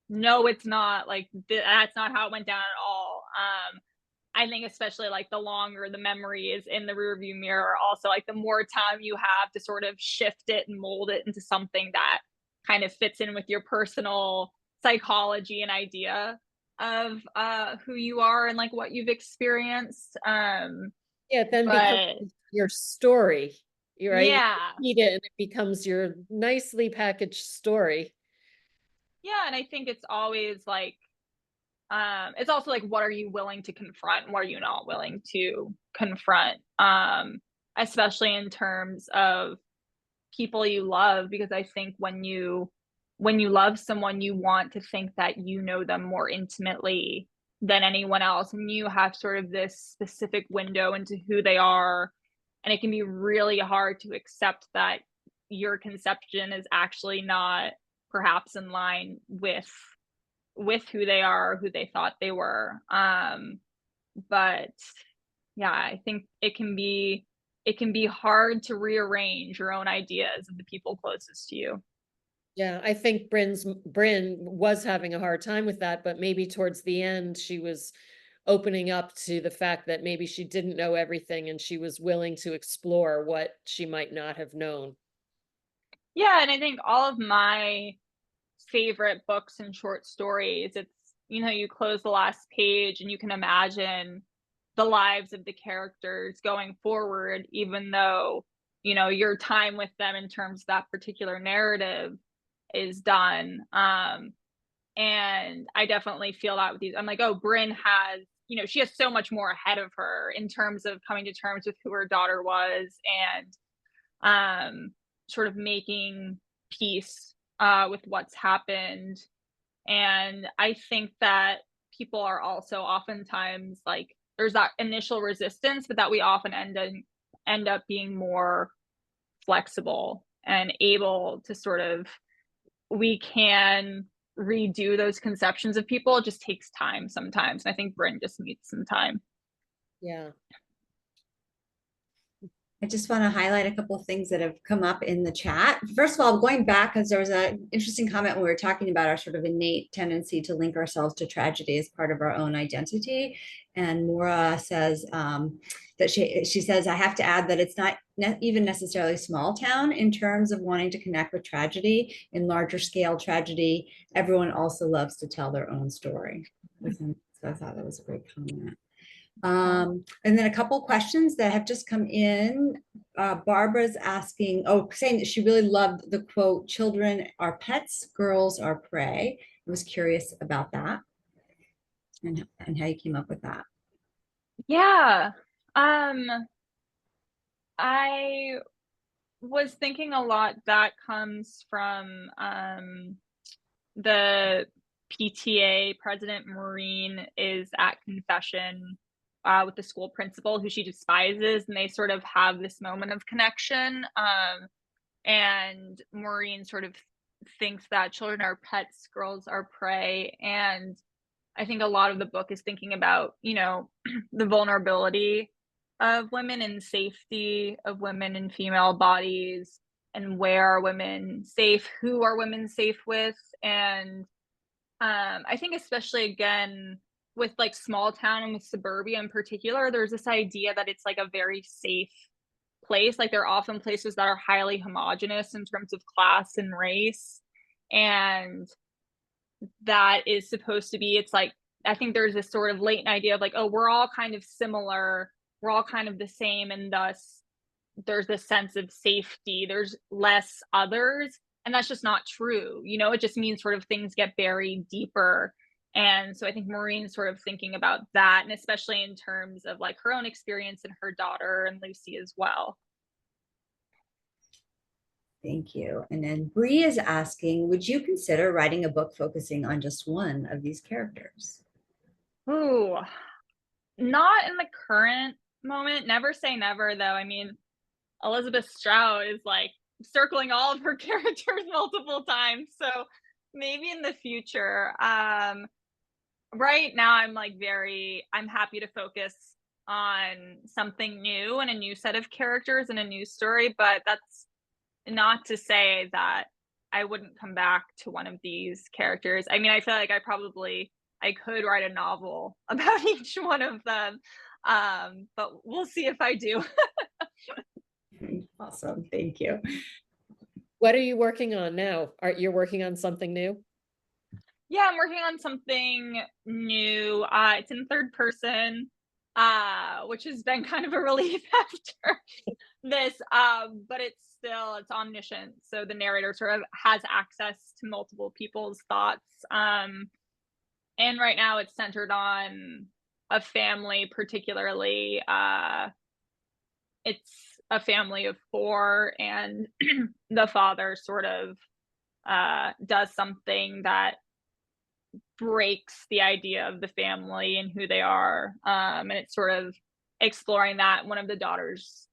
C: no, it's not, like that's not how it went down at all. I think especially like the longer the memory is in the rearview mirror, also like the more time you have to sort of shift it and mold it into something that kind of fits in with your personal psychology and idea of who you are and like what you've experienced.
B: Yeah, it then becomes
C: But
B: your story. You're right.
C: yeah,
B: You read it and it becomes your nicely packaged story.
C: yeah, and I think it's also like, what are you willing to confront and what are you not willing to confront, especially in terms of people you love, because I think when you love someone, you want to think that you know them more intimately than anyone else, and you have sort of this specific window into who they are, and it can be really hard to accept that your conception is actually not perhaps in line with who they are, who they thought they were. But yeah, I think it can be hard to rearrange your own ideas of the people closest to you.
B: Yeah, I think Bryn was having a hard time with that, but maybe towards the end she was opening up to the fact that maybe she didn't know everything and she was willing to explore what she might not have known.
C: Yeah, and I think all of my favorite books and short stories, it's, you close the last page and you can imagine the lives of the characters going forward, even though, your time with them in terms of that particular narrative is done. And I definitely feel that with these. I'm like, oh, Bryn has, she has so much more ahead of her in terms of coming to terms with who her daughter was, and sort of making peace with what's happened. And I think that people are also oftentimes like, there's that initial resistance, but that we often end up being more flexible and able to sort of, we can redo those conceptions of people. It just takes time sometimes. And I think Bryn just needs some time.
B: Yeah.
A: I just want to highlight a couple of things that have come up in the chat. First of all, going back, because there was an interesting comment when we were talking about our sort of innate tendency to link ourselves to tragedy as part of our own identity. And Maura says that she says, I have to add that it's not even necessarily small town in terms of wanting to connect with tragedy. In larger scale tragedy, everyone also loves to tell their own story. So I thought that was a great comment. And then a couple questions that have just come in. Barbara's asking, saying that she really loved the quote, "Children are pets, girls are prey." I was curious about that and how you came up with that.
C: Yeah. I was thinking a lot that comes from the PTA president. Maureen is at confession with the school principal who she despises, and they sort of have this moment of connection. And Maureen sort of thinks that children are pets, girls are prey. And I think a lot of the book is thinking about, the vulnerability of women and safety of women in female bodies, and where are women safe, who are women safe with. And I think especially again with like small town and with suburbia in particular, there's this idea that it's like a very safe place. Like there are often places that are highly homogenous in terms of class and race. And that is supposed to be, it's like, I think there's this sort of latent idea of like, oh, we're all kind of similar, we're all kind of the same, and thus there's this sense of safety, there's less others. And that's just not true. It just means sort of things get buried deeper. And so I think Maureen's sort of thinking about that, and especially in terms of like her own experience and her daughter and Lucy as well.
A: Thank you. And then Bree is asking, would you consider writing a book focusing on just one of these characters?
C: Ooh, not in the current moment. Never say never, though. I mean, Elizabeth Strout is like circling all of her characters multiple times. So maybe in the future. Right now I'm happy to focus on something new and a new set of characters and a new story, but that's not to say that I wouldn't come back to one of these characters. I mean, I feel like I could write a novel about each one of them. But we'll see if I do.
A: Awesome. Thank you.
B: What are you working on now? You're working on something new?
C: Yeah, I'm working on something new. It's in third person, which has been kind of a relief after this. But it's omniscient. So the narrator sort of has access to multiple people's thoughts. And right now it's centered on a family, particularly. It's a family of 4, and the father sort of does something that breaks the idea of the family and who they are. And it's sort of exploring that. One of the daughters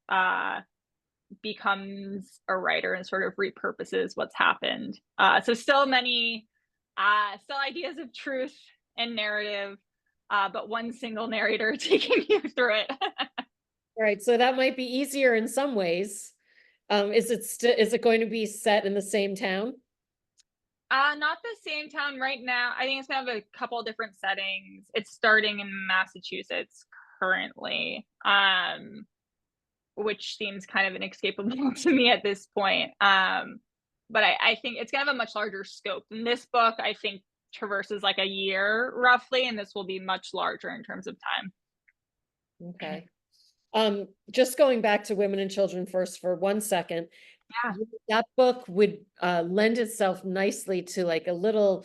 C: becomes a writer and sort of repurposes what's happened. So still ideas of truth and narrative, but one single narrator taking you through it.
B: Right. So that might be easier in some ways. Is it going to be set in the same town?
C: Not the same town right now. I think it's gonna have a couple of different settings. It's starting in Massachusetts currently, which seems kind of inescapable to me at this point. But I think it's gonna have a much larger scope. In this book, I think traverses like a year roughly, and this will be much larger in terms of time.
B: Okay. Just going back to Women and Children First for 1 second.
C: Yeah.
B: That book would lend itself nicely to like a little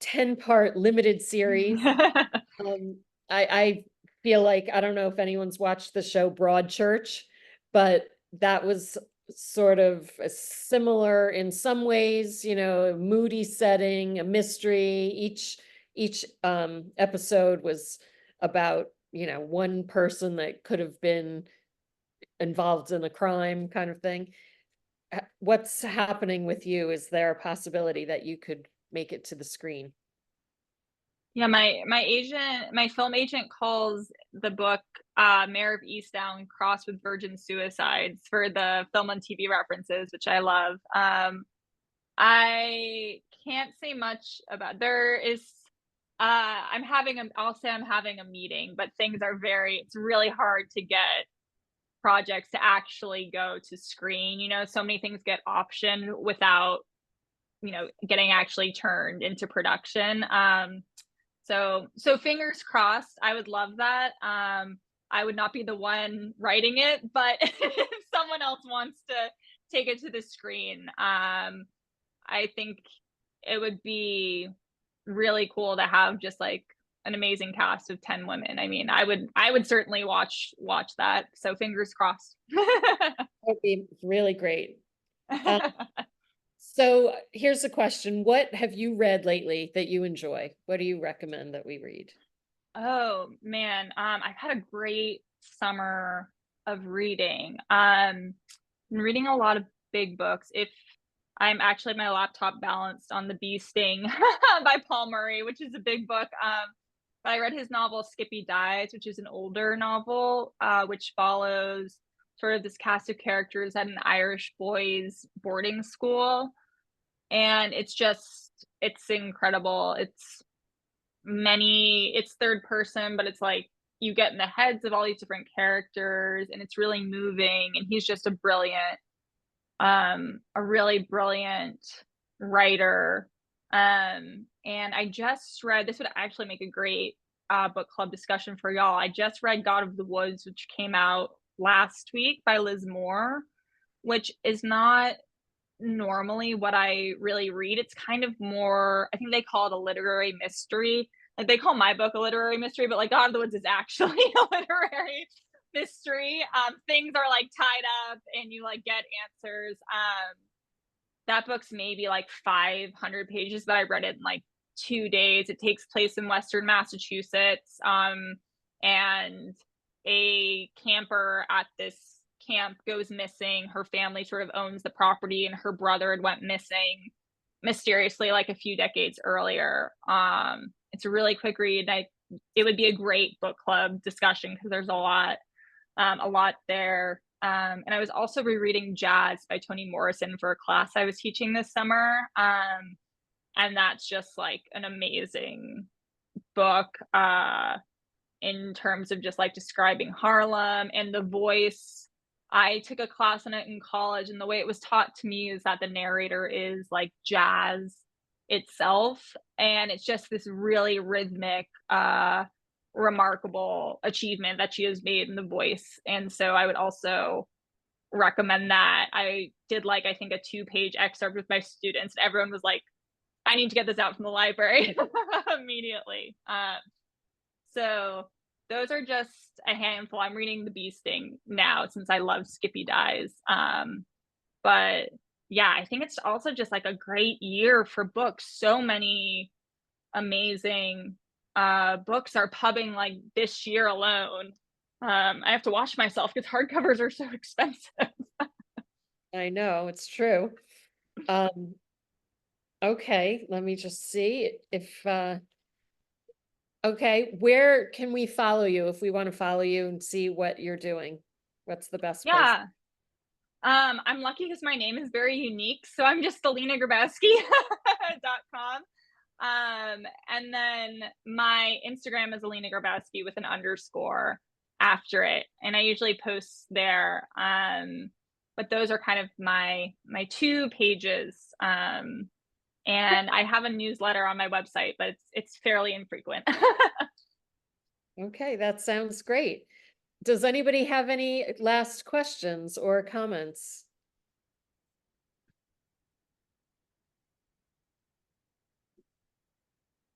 B: 10-part limited series. I feel like, I don't know if anyone's watched the show Broadchurch, but that was sort of similar in some ways, a moody setting, a mystery. Each episode was about, one person that could have been involved in a crime kind of thing. What's happening with you? Is there a possibility that you could make it to the screen?
C: Yeah, my film agent calls the book Mayor of Easttown crossed with Virgin Suicides for the film and TV references, which I love. I can't say much about there is I'll say I'm having a meeting, but it's really hard to get projects to actually go to screen. You know, so many things get optioned without, getting actually turned into production. So fingers crossed. I would love that. I would not be the one writing it, but if someone else wants to take it to the screen, I think it would be really cool to have just like an amazing cast of 10 women. I mean, I would certainly watch that. So fingers crossed.
B: That would be really great. So here's a question. What have you read lately that you enjoy? What do you recommend that we read?
C: Oh man, I've had a great summer of reading. Been reading a lot of big books. If I'm actually my laptop balanced on The Bee Sting by Paul Murray, which is a big book. But I read his novel Skippy Dies, which is an older novel, which follows sort of this cast of characters at an Irish boys' boarding school. And it's incredible. It's third person, but it's like you get in the heads of all these different characters, and it's really moving. And he's just a really brilliant writer. And I just read, this would actually make a great book club discussion for y'all. I just read God of the Woods, which came out last week by Liz Moore, which is not normally what I really read. It's kind of more, I think they call it a literary mystery. Like they call my book a literary mystery, but like God of the Woods is actually a literary mystery. Things are like tied up and you like get answers. That book's maybe like 500 pages, but I read it in like 2 days. It takes place in Western Massachusetts. And a camper at this camp goes missing. Her family sort of owns the property, and her brother had went missing mysteriously like a few decades earlier. It's a really quick read. It would be a great book club discussion because there's a lot there. And I was also rereading Jazz by Toni Morrison for a class I was teaching this summer. And that's just like an amazing book in terms of just like describing Harlem and the voice. I took a class on it in college, and the way it was taught to me is that the narrator is like jazz itself. And it's just this really rhythmic, remarkable achievement that she has made in the voice. And so I would also recommend that. I did like, I think, a 2-page excerpt with my students, and everyone was like, I need to get this out from the library immediately. So those are just a handful. I'm reading The Bee Sting now since I love Skippy Dies. But yeah, I think it's also just like a great year for books. So many amazing books are pubbing like this year alone. I have to watch myself because hardcovers are so expensive.
B: I know, it's true. Okay, let me just see if okay, where can we follow you if we want to follow you and see what you're doing? What's the best place?
C: Yeah. I'm lucky because my name is very unique. So I'm just alinagrabowski.com. And then my Instagram is Alina Grabowski with an underscore after it. And I usually post there. But those are kind of my 2 pages. And I have a newsletter on my website, but it's fairly infrequent.
B: Okay, that sounds great. Does anybody have any last questions or comments?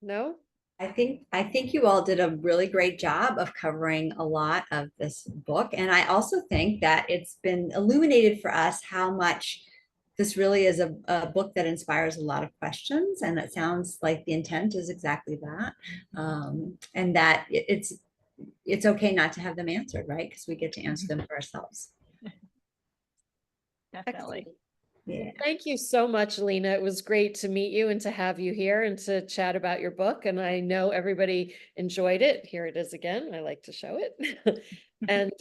B: No?
A: I think you all did a really great job of covering a lot of this book. And I also think that it's been illuminated for us how much this really is a book that inspires a lot of questions. And it sounds like the intent is exactly that. And that it's okay not to have them answered, right? Because we get to answer them for ourselves.
C: Definitely.
B: Excellent.
A: Yeah.
B: Thank you so much, Alina. It was great to meet you and to have you here and to chat about your book. And I know everybody enjoyed it. Here it is again. I like to show it. And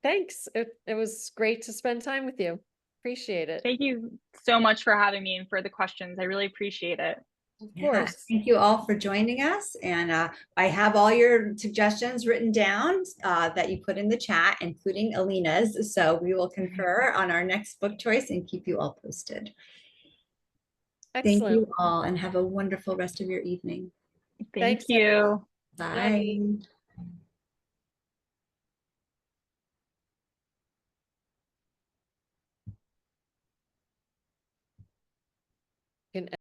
B: thanks. It was great to spend time with you. Appreciate it.
C: Thank you so much for having me and for the questions. I really appreciate it.
B: Of
A: Yeah,
B: course.
A: thank you all for joining us. And I have all your suggestions written down that you put in the chat, including Alina's. So we will confer on our next book choice and keep you all posted. Thank
B: Excellent.
A: you all and have a wonderful rest of your evening.
C: Thank
B: Thanks,
C: you.
A: Bye.
B: everyone.